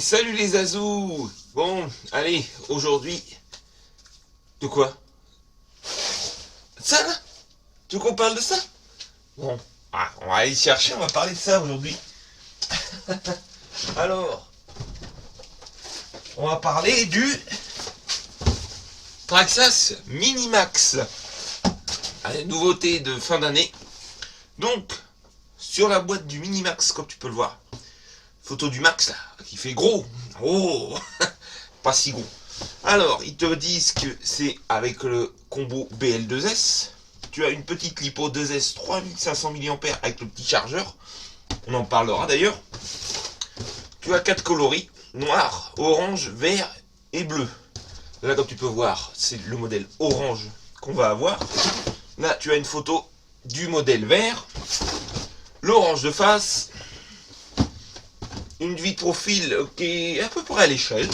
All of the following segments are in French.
Salut les azous. Bon, allez, aujourd'hui... De quoi? Ça là? Tu veux qu'on parle de ça? Bon, on va aller chercher, on va parler de ça aujourd'hui. Alors, on va parler du Traxxas Minimax. Allez, nouveauté de fin d'année. Donc, sur la boîte du Minimax, comme tu peux le voir, photo du Max là, qui fait gros. Oh, pas si gros. Alors, ils te disent que c'est avec le combo BL2S. Tu as une petite lipo 2S 3500 mAh avec le petit chargeur. On en parlera d'ailleurs. Tu as 4 coloris, noir, orange, vert et bleu. Là, comme tu peux voir, c'est le modèle orange qu'on va avoir. Là, tu as une photo du modèle vert. L'orange de face. Une vue de profil qui est à peu près à l'échelle.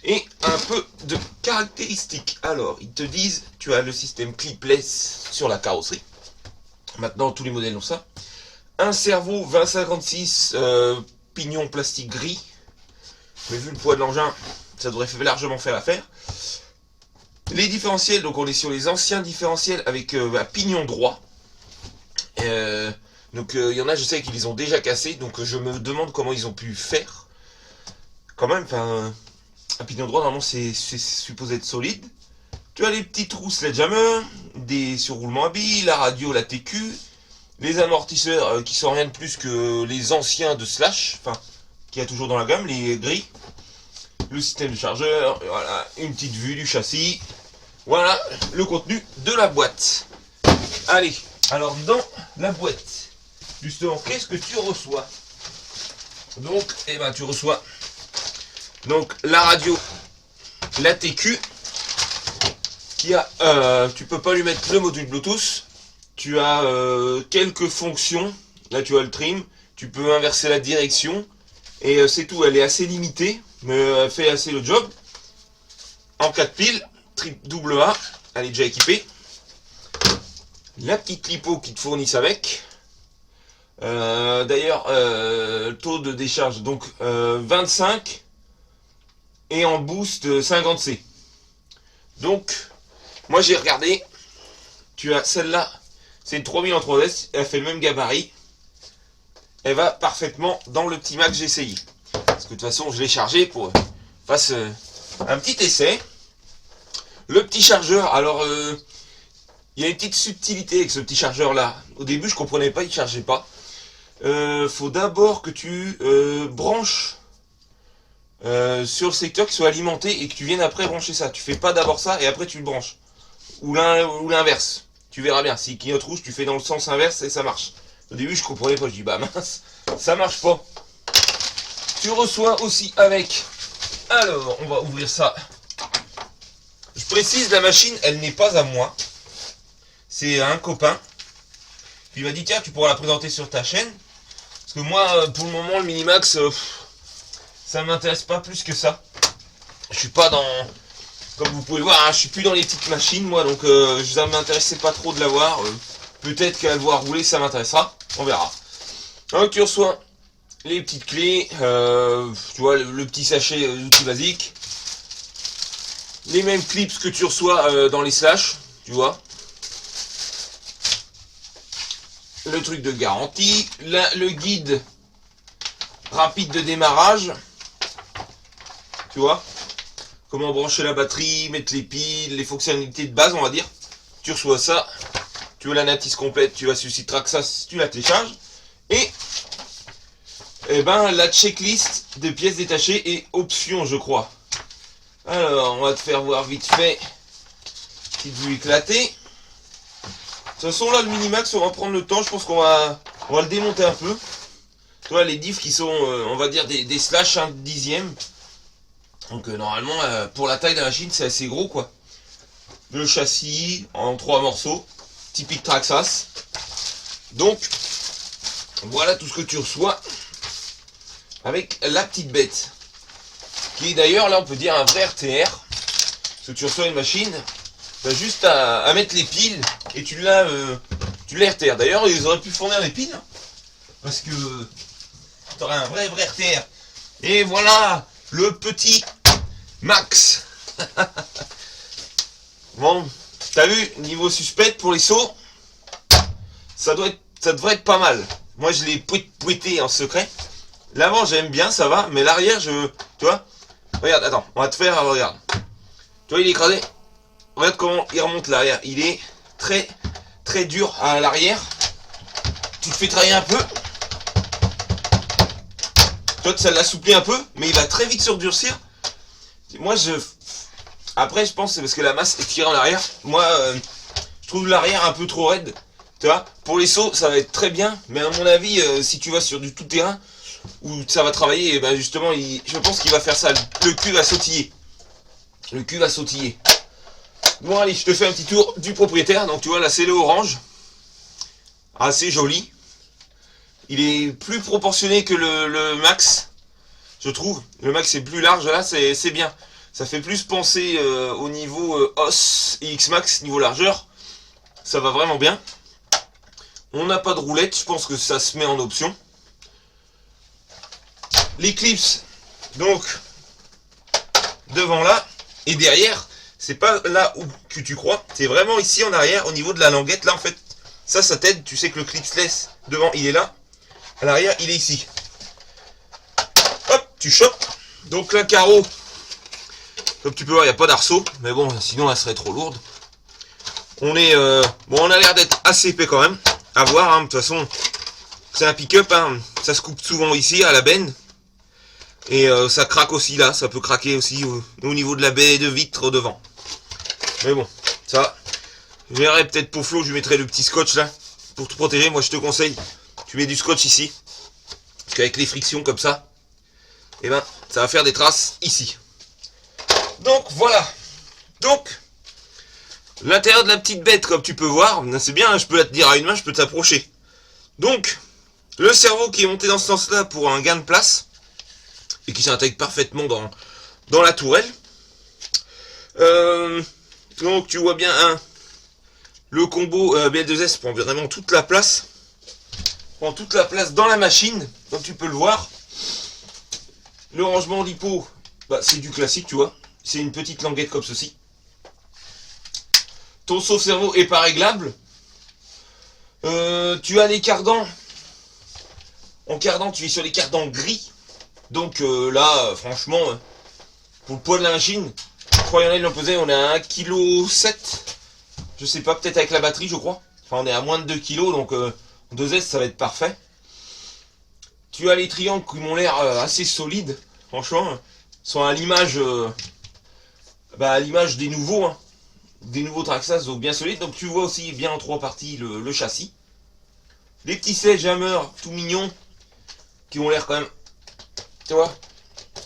Et un peu de caractéristiques. Alors, ils te disent, tu as le système clipless sur la carrosserie. Maintenant, tous les modèles ont ça. Un servo 2056, pignon plastique gris. Mais vu le poids de l'engin, ça devrait largement faire l'affaire. Les différentiels, donc on est sur les anciens différentiels avec pignon droit. Donc il y en a, je sais qu'ils les ont déjà cassés, donc je me demande comment ils ont pu faire. Quand même, enfin... Un pignon droit, normalement, c'est supposé être solide. Tu as les petits trous sledgehammer, des surroulements à billes, la radio, la TQ, les amortisseurs qui sont rien de plus que les anciens de Slash, enfin, qu'il y a toujours dans la gamme, les gris. Le système de chargeur, voilà, une petite vue du châssis. Voilà le contenu de la boîte. Allez, alors dans la boîte, justement, qu'est-ce que tu reçois? Donc, eh ben, tu reçois... Donc la radio, la TQ, qui a, tu peux pas lui mettre le module Bluetooth. Tu as quelques fonctions. Là tu as le trim. Tu peux inverser la direction et c'est tout. Elle est assez limitée, mais elle fait assez le job. En 4 piles, triple AA, elle est déjà équipée. La petite lipo qui te fournissent avec. D'ailleurs, taux de décharge donc 25. Et en boost 50C. Donc, moi j'ai regardé. Tu as celle-là, c'est une 3000 en 3S. Elle fait le même gabarit. Elle va parfaitement dans le petit Mac que j'ai essayé. Parce que de toute façon, je l'ai chargé pour faire un petit essai. Le petit chargeur, alors, il y a une petite subtilité avec ce petit chargeur-là. Au début, je comprenais pas, il ne chargeait pas. Faut d'abord que tu branches sur le secteur qui soit alimenté et que tu viennes après brancher ça. Tu fais pas d'abord ça et après tu le branches. Ou l'inverse. Tu verras bien. Si clignote rouge, tu fais dans le sens inverse et ça marche. Au début, je comprenais pas. Je dis bah mince, ça marche pas. Tu reçois aussi avec. Alors, on va ouvrir ça. Je précise, la machine, elle n'est pas à moi. C'est un copain. Puis il m'a dit tiens, tu pourras la présenter sur ta chaîne. Parce que moi, pour le moment, le Minimax. Ça m'intéresse pas plus que ça. Je suis pas dans... Comme vous pouvez voir, hein, je suis plus dans les petites machines, moi, donc ça m'intéressait pas trop de l'avoir. Peut-être qu'à le voir rouler, ça m'intéressera. On verra. Donc tu reçois les petites clés, tu vois, le petit sachet d'outils basiques. Les mêmes clips que tu reçois dans les Slash, tu vois. Le truc de garantie. Le guide rapide de démarrage. Tu vois, comment brancher la batterie, mettre les piles, les fonctionnalités de base, on va dire. Tu reçois ça. Tu veux la notice complète, tu vas sur le site Traxxas, tu la télécharges. Et ben, la checklist de pièces détachées et options, je crois. Alors, on va te faire voir vite fait. Petite vue éclatée. De toute façon, là, le Minimax, on va prendre le temps. Je pense qu'on va le démonter un peu. Tu vois, les diffs qui sont, on va dire, des slash 1/10. Donc normalement, pour la taille de la machine, c'est assez gros quoi. Le châssis en 3 morceaux, typique Traxxas. Donc, voilà tout ce que tu reçois avec la petite bête. Qui est d'ailleurs, là on peut dire un vrai RTR. Parce que tu reçois une machine, tu as juste à mettre les piles et tu l'as RTR. D'ailleurs, ils auraient pu fournir les piles. Hein, parce que tu aurais un vrai RTR. Et voilà le petit Max. Bon, t'as vu, niveau suspect pour les sauts, ça devrait être pas mal. Moi je l'ai pouetté en secret. L'avant j'aime bien, ça va, mais l'arrière tu vois, regarde, attends, on va te faire, regarde. Tu vois, il est écrasé. Regarde comment il remonte l'arrière. Il est très très dur à l'arrière. Tu te fais travailler un peu. Toi, ça l'assouplit un peu, mais il va très vite se durcir. Moi, après, je pense que c'est parce que la masse est tirée en arrière. Moi, je trouve l'arrière un peu trop raide. Tu vois, pour les sauts, ça va être très bien. Mais à mon avis, si tu vas sur du tout terrain, où ça va travailler, et ben justement, je pense qu'il va faire ça. Le cul va sautiller. Le cul va sautiller. Bon, allez, je te fais un petit tour du propriétaire. Donc, tu vois, là, c'est le orange. Assez joli. Il est plus proportionné que le Max, je trouve. Le Max est plus large, là, c'est bien. Ça fait plus penser au niveau os et X-Max, niveau largeur. Ça va vraiment bien. On n'a pas de roulette, je pense que ça se met en option. Les clips, donc, devant là, et derrière, c'est pas là où que tu crois, c'est vraiment ici en arrière, au niveau de la languette, là en fait. Ça t'aide, tu sais que le clipsless, devant, il est là. À l'arrière, il est ici. Hop, tu chopes. Donc là, carreau, comme tu peux voir, il n'y a pas d'arceau. Mais bon, sinon, elle serait trop lourde. On est... bon, on a l'air d'être assez épais quand même. À voir, hein. De toute façon, c'est un pick-up. Hein. Ça se coupe souvent ici, à la benne. Et ça craque aussi là. Ça peut craquer aussi au niveau de la baie de vitre devant. Mais bon, ça... Je verrai peut-être pour Flo, je lui mettrai le petit scotch là. Pour te protéger, moi je te conseille... Tu mets du scotch ici. Parce qu'avec les frictions comme ça, eh ben, ça va faire des traces ici. Donc voilà. Donc, l'intérieur de la petite bête, comme tu peux voir, c'est bien, je peux te dire à une main, je peux t'approcher. Donc, le cerveau qui est monté dans ce sens-là pour un gain de place, et qui s'intègre parfaitement dans la tourelle. Donc tu vois bien, le combo BL2S prend vraiment toute la place. Prend toute la place dans la machine, comme tu peux le voir. Le rangement d'hypo, bah, c'est du classique, tu vois. C'est une petite languette comme ceci. Ton sauve-cerveau est pas réglable. Tu as les cardans. En cardan, tu es sur les cardans gris. Donc là, franchement, pour le poids de la machine, je crois qu'il y en a qui pesé, on est à 1,7 kg. Je sais pas, peut-être avec la batterie, je crois. Enfin, on est à moins de 2 kg, donc... 2S, ça va être parfait. Tu as les triangles qui m'ont l'air assez solides, franchement, sont à l'image des nouveaux, hein, des nouveaux Traxxas, donc bien solides. Donc tu vois aussi bien en 3 parties le châssis. Les petits sledgehammer tout mignons, qui ont l'air quand même, tu vois,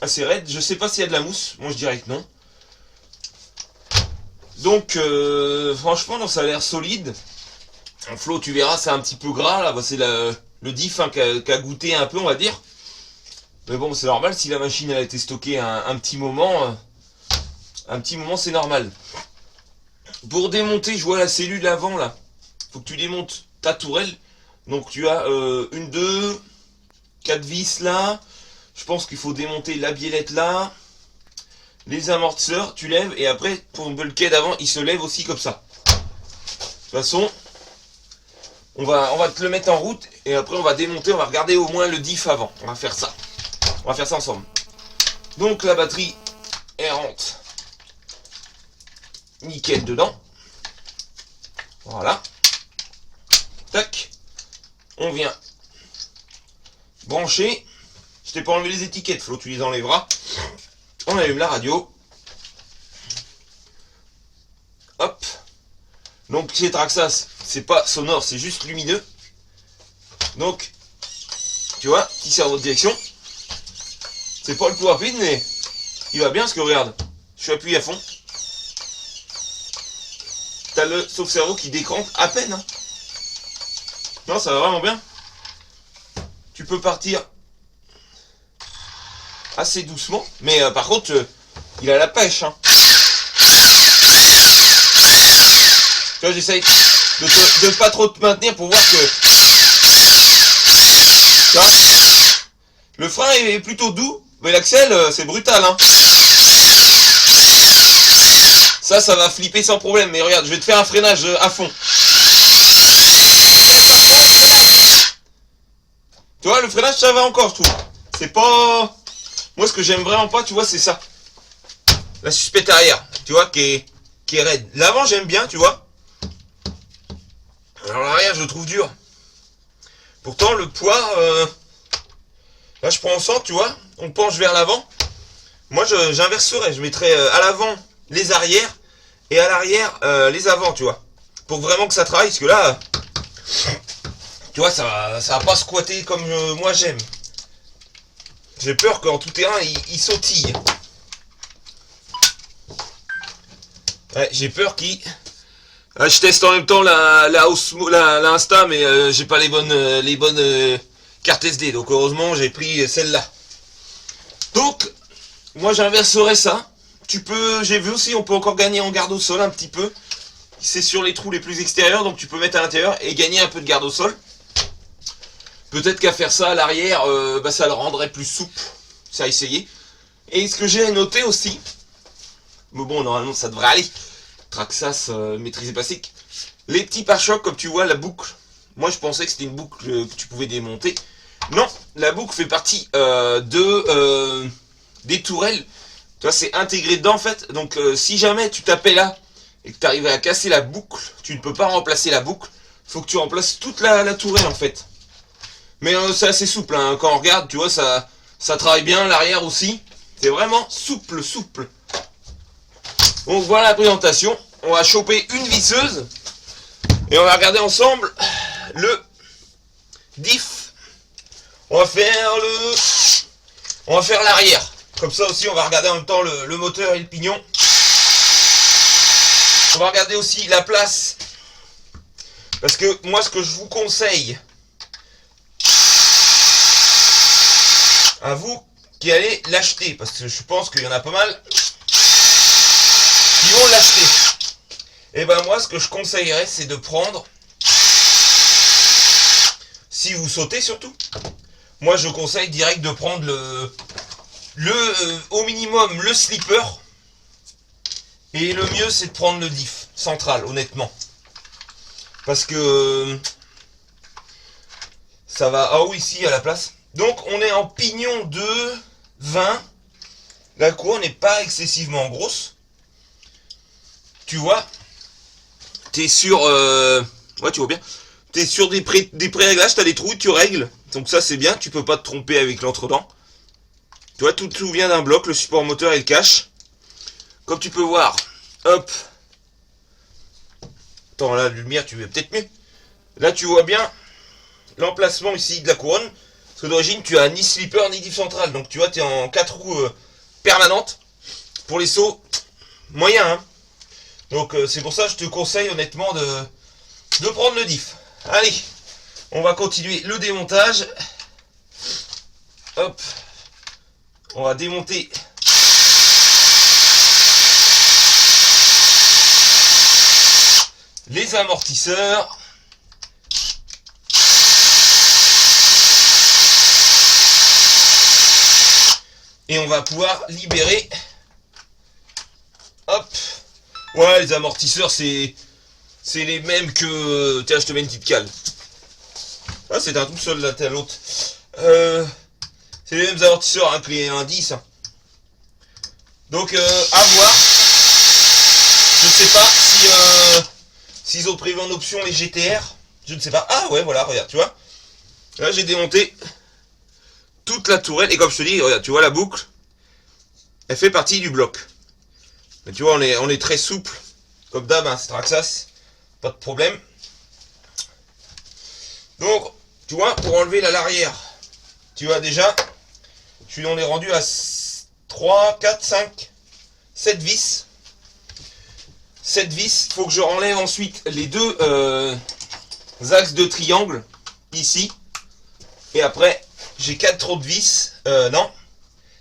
assez raides. Je sais pas s'il y a de la mousse, moi je dirais que non. Donc franchement, non, ça a l'air solide. En Flo, tu verras, c'est un petit peu gras, là, c'est le diff hein, qu'a goûté un peu, on va dire. Mais bon, c'est normal, si la machine a été stockée un petit moment, c'est normal. Pour démonter, je vois la cellule avant, là. Faut que tu démontes ta tourelle. Donc tu as une, deux, 4 vis là. Je pense qu'il faut démonter la biellette là. Les amortisseurs, tu lèves, et après, pour le bulkhead avant, il se lève aussi comme ça. De toute façon... On va te le mettre en route et après on va démonter, on va regarder au moins le diff avant. On va faire ça. On va faire ça ensemble. Donc la batterie elle rentre nickel dedans. Voilà. Tac. On vient brancher. Je t'ai pas enlevé les étiquettes, Flo, tu les enlèveras. On allume la radio. Hop. Donc chez Traxxas, c'est pas sonore, c'est juste lumineux. Donc, tu vois, petit cerveau de direction. C'est pas le plus rapide, mais il va bien parce que regarde, je suis appuyé à fond. T'as le sauve-cerveau qui décrante à peine. Hein. Non, ça va vraiment bien. Tu peux partir assez doucement, mais par contre, il a la pêche. Hein. Tu vois, j'essaye de pas trop te maintenir pour voir que... Tu vois, le frein est plutôt doux. Mais l'Axel, c'est brutal, hein. Ça va flipper sans problème. Mais regarde, je vais te faire un freinage à fond. Tu vois, le freinage, ça va encore, je trouve. C'est pas... Moi, ce que j'aime vraiment pas, tu vois, c'est ça. La suspette arrière, tu vois, qui est raide. L'avant, j'aime bien, tu vois. Alors l'arrière, je le trouve dur. Pourtant, le poids... Là, je prends au centre, tu vois. On penche vers l'avant. Moi, j'inverserais. Je mettrais à l'avant les arrières et à l'arrière les avants, tu vois. Pour vraiment que ça travaille, parce que là... Tu vois, ça va pas squatter comme moi j'aime. J'ai peur qu'en tout terrain, il sautille. Ouais, j'ai peur qu'il... je teste en même temps la Insta, mais j'ai pas les bonnes cartes SD. Donc heureusement, j'ai pris celle-là. Donc, moi j'inverserai ça. J'ai vu aussi, on peut encore gagner en garde au sol un petit peu. C'est sur les trous les plus extérieurs, donc tu peux mettre à l'intérieur et gagner un peu de garde au sol. Peut-être qu'à faire ça à l'arrière, ça le rendrait plus souple. Ça a essayé. Et ce que j'ai noté aussi, mais bon, normalement ça devrait aller. Traxxas maîtrisé basique. Les petits pare-chocs, comme tu vois, la boucle. Moi je pensais que c'était une boucle que tu pouvais démonter. Non, la boucle fait partie des tourelles. Tu vois, c'est intégré dedans en fait. Donc si jamais tu tapais là et que tu arrivais à casser la boucle, tu ne peux pas remplacer la boucle. Faut que tu remplaces toute la tourelle en fait. Mais c'est assez souple, hein. Quand on regarde, tu vois, ça travaille bien, l'arrière aussi. C'est vraiment souple. Donc voilà la présentation. On va choper une visseuse. Et on va regarder ensemble le diff. On va faire l'arrière. Comme ça aussi, on va regarder en même temps le moteur et le pignon. On va regarder aussi la place. Parce que moi, ce que je vous conseille... à vous qui allez l'acheter, parce que je pense qu'il y en a pas mal qui vont l'acheter. Et ben moi, ce que je conseillerais, c'est de prendre, si vous sautez surtout, moi je conseille direct de prendre au minimum le slipper, et le mieux c'est de prendre le diff central, honnêtement, parce que ça va... Ah oui, ici à la place. Donc on est en pignon de 20. La couronne n'est pas excessivement grosse. Tu vois, t'es sur... ouais, tu vois bien. T'es sur des pré-réglages, t'as des trous, tu règles. Donc ça c'est bien, tu peux pas te tromper avec l'entredent. Tu vois, tout vient d'un bloc, le support moteur et le cache. Comme tu peux voir, hop. Attends, là, la lumière, tu veux peut-être mieux. Là, tu vois bien l'emplacement ici de la couronne. Parce que d'origine, tu as ni slipper ni diff central. Donc tu vois, tu es en 4 roues permanentes. Pour les sauts, moyen. Hein. Donc c'est pour ça que je te conseille honnêtement de prendre le diff. Allez, on va continuer le démontage. Hop. On va démonter les amortisseurs. Et on va pouvoir libérer. Hop. Ouais, les amortisseurs, c'est les mêmes que... Tiens, je te mets une petite cale. Ah, c'est un tout seul, là, t'as l'autre. C'est les mêmes amortisseurs hein, que les 1.10. Hein. Donc, à voir. Je ne sais pas si... s'ils ont prévu en option les GTR. Je ne sais pas. Ah ouais, voilà, regarde, tu vois. Là, j'ai démonté toute la tourelle. Et comme je te dis, regarde, tu vois la boucle. Elle fait partie du bloc. Mais tu vois, on est très souple. Comme d'hab, hein, c'est Traxxas. Pas de problème. Donc, tu vois, pour enlever l'arrière, tu vois déjà, on est rendu à 3, 4, 5, 7 vis. 7 vis. Il faut que je enlève ensuite les deux axes de triangle, ici. Et après, j'ai 4 autres vis. Non,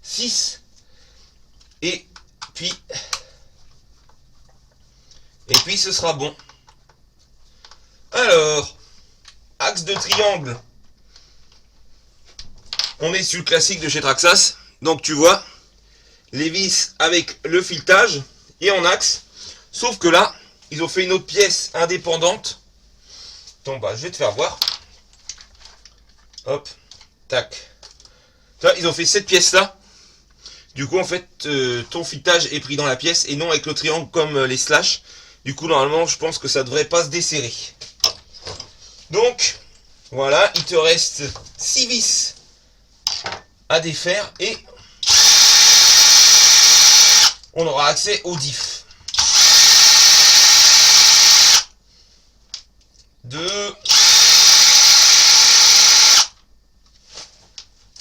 6. Et puis ce sera bon. Alors, axe de triangle. On est sur le classique de chez Traxxas. Donc tu vois, les vis avec le filetage et en axe. Sauf que là, ils ont fait une autre pièce indépendante. Donc bah je vais te faire voir. Hop, tac. Là, ils ont fait cette pièce là. Du coup en fait ton filetage est pris dans la pièce et non avec le triangle comme les slash. Du coup normalement je pense que ça devrait pas se desserrer. Donc voilà, il te reste 6 vis à défaire et on aura accès au diff. 2.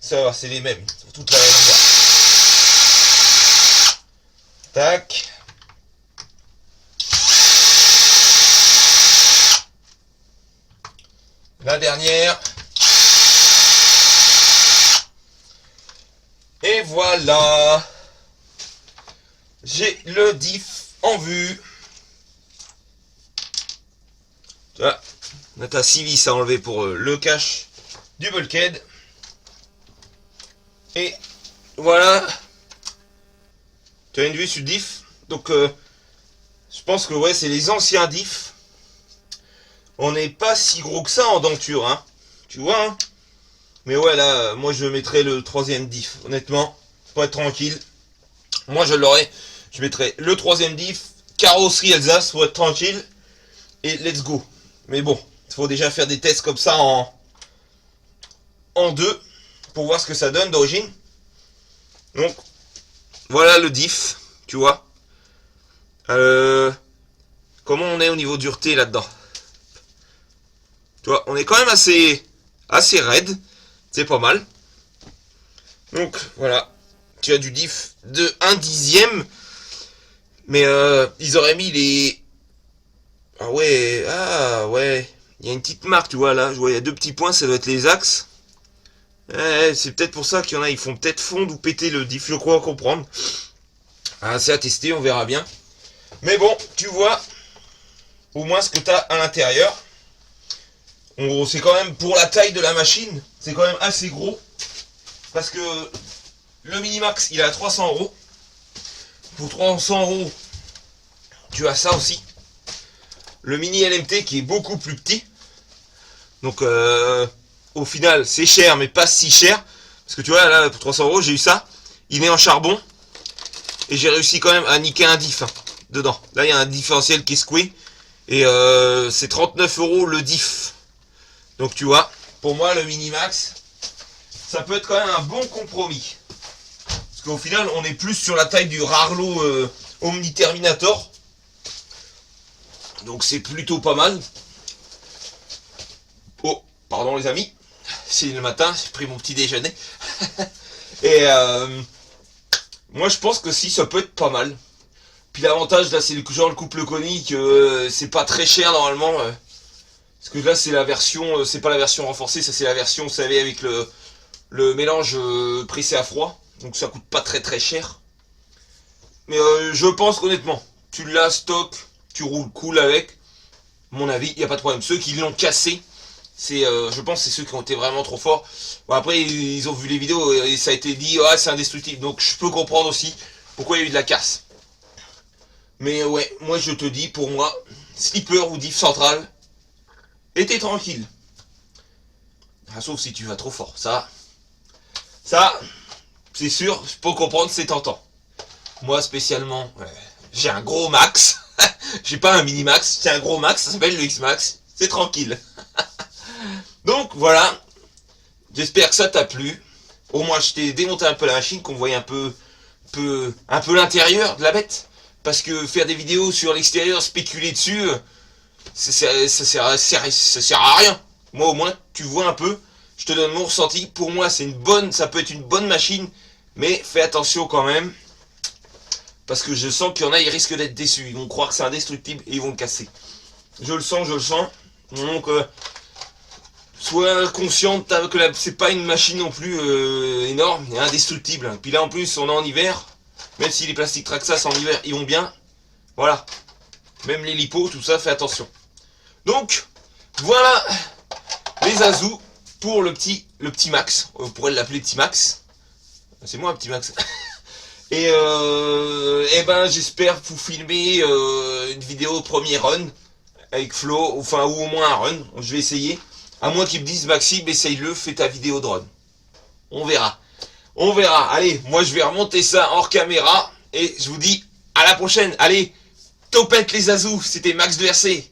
Ça va, c'est les mêmes, toute la même longueur. Tac. La dernière. Et voilà. J'ai le diff en vue. Tu vois, on a ta 6 vis à enlever pour le cache du bulkhead. Et voilà. Tu as une vue sur le diff. Donc je pense que ouais, c'est les anciens diffs. On n'est pas si gros que ça en denture, hein. Tu vois, hein. Mais ouais, là, moi je mettrais le 3e diff. Honnêtement, pour être tranquille. Moi je l'aurais. Je mettrais le 3e diff, carrosserie Alsace pour être tranquille. Et let's go. Mais bon, il faut déjà faire des tests comme ça en deux. Pour voir ce que ça donne d'origine. Donc, voilà le diff. Tu vois. Comment on est au niveau dureté là-dedans? Tu vois, on est quand même assez raide. C'est pas mal. Donc, voilà. Tu as du diff de 1/10. Mais ils auraient mis les... Ah ouais. Il y a une petite marque, tu vois, là. Je vois, il y a 2 petits points, ça doit être les axes. C'est peut-être pour ça qu'il y en a, ils font peut-être fondre ou péter le diff, je crois comprendre. Ah, c'est à tester, on verra bien. Mais bon, tu vois au moins ce que tu as à l'intérieur. C'est quand même, pour la taille de la machine, c'est quand même assez gros. Parce que le Minimax, il est à 300 €. Pour 300 €, tu as ça aussi. Le Mini LMT qui est beaucoup plus petit. Donc au final, c'est cher, mais pas si cher. Parce que tu vois, là, pour 300 €, j'ai eu ça. Il est en charbon. Et j'ai réussi quand même à niquer un diff dedans. Là, il y a un différentiel qui est secoué. Et c'est 39 € le diff. Donc tu vois, pour moi, le Minimax, ça peut être quand même un bon compromis. Parce qu'au final, on est plus sur la taille du Rarlo Omni Terminator. Donc c'est plutôt pas mal. Oh, pardon les amis. C'est le matin, j'ai pris mon petit déjeuner. Et moi je pense que si, ça peut être pas mal. Puis l'avantage là, c'est genre le couple conique, c'est pas très cher normalement. Parce que là c'est la version, c'est pas la version renforcée, ça c'est la version, vous savez, avec le mélange pressé à froid. Donc ça coûte pas très cher. Mais je pense qu'honnêtement, tu l'as stock, tu roules cool avec. À mon avis, il n'y a pas de problème. Ceux qui l'ont cassé, je pense que c'est ceux qui ont été vraiment trop forts. Bon, après, ils ont vu les vidéos et ça a été dit, ah, c'est indestructible. Donc je peux comprendre aussi pourquoi il y a eu de la casse. Mais ouais, moi je te dis, pour moi, slipper ou diff central, et t'es tranquille. Ah, sauf si tu vas trop fort. Ça, c'est sûr, je peux comprendre, c'est tentant. Moi spécialement, j'ai un gros max. J'ai pas un mini max, j'ai un gros max, ça s'appelle le X Max. C'est tranquille. Donc voilà. J'espère que ça t'a plu. Au moins je t'ai démonté un peu la machine, qu'on voyait un peu l'intérieur de la bête. Parce que faire des vidéos sur l'extérieur, spéculer dessus, ça sert à rien. Moi au moins tu vois un peu. Je te donne mon ressenti. Pour moi ça peut être une bonne machine. Mais fais attention quand même. Parce que je sens qu'il y en a, ils risquent d'être déçus. Ils vont croire que c'est indestructible et ils vont le casser. Je le sens. Donc, sois conscient que c'est pas une machine non plus énorme et indestructible. Puis là, en plus, on est en hiver. Même si les plastiques Traxxas en hiver, ils vont bien. Voilà. Même les lipos, tout ça, fais attention. Donc, voilà les Azu pour le petit Max. On pourrait l'appeler petit Max. C'est moi, petit Max. Et ben j'espère vous filmer une vidéo premier run avec Flo, enfin ou au moins un run. Je vais essayer. À moins qu'ils me disent Maxime, essaye-le, fais ta vidéo de run. On verra. On verra. Allez, moi je vais remonter ça hors caméra et je vous dis à la prochaine. Allez, topette les azous, c'était Max de RC.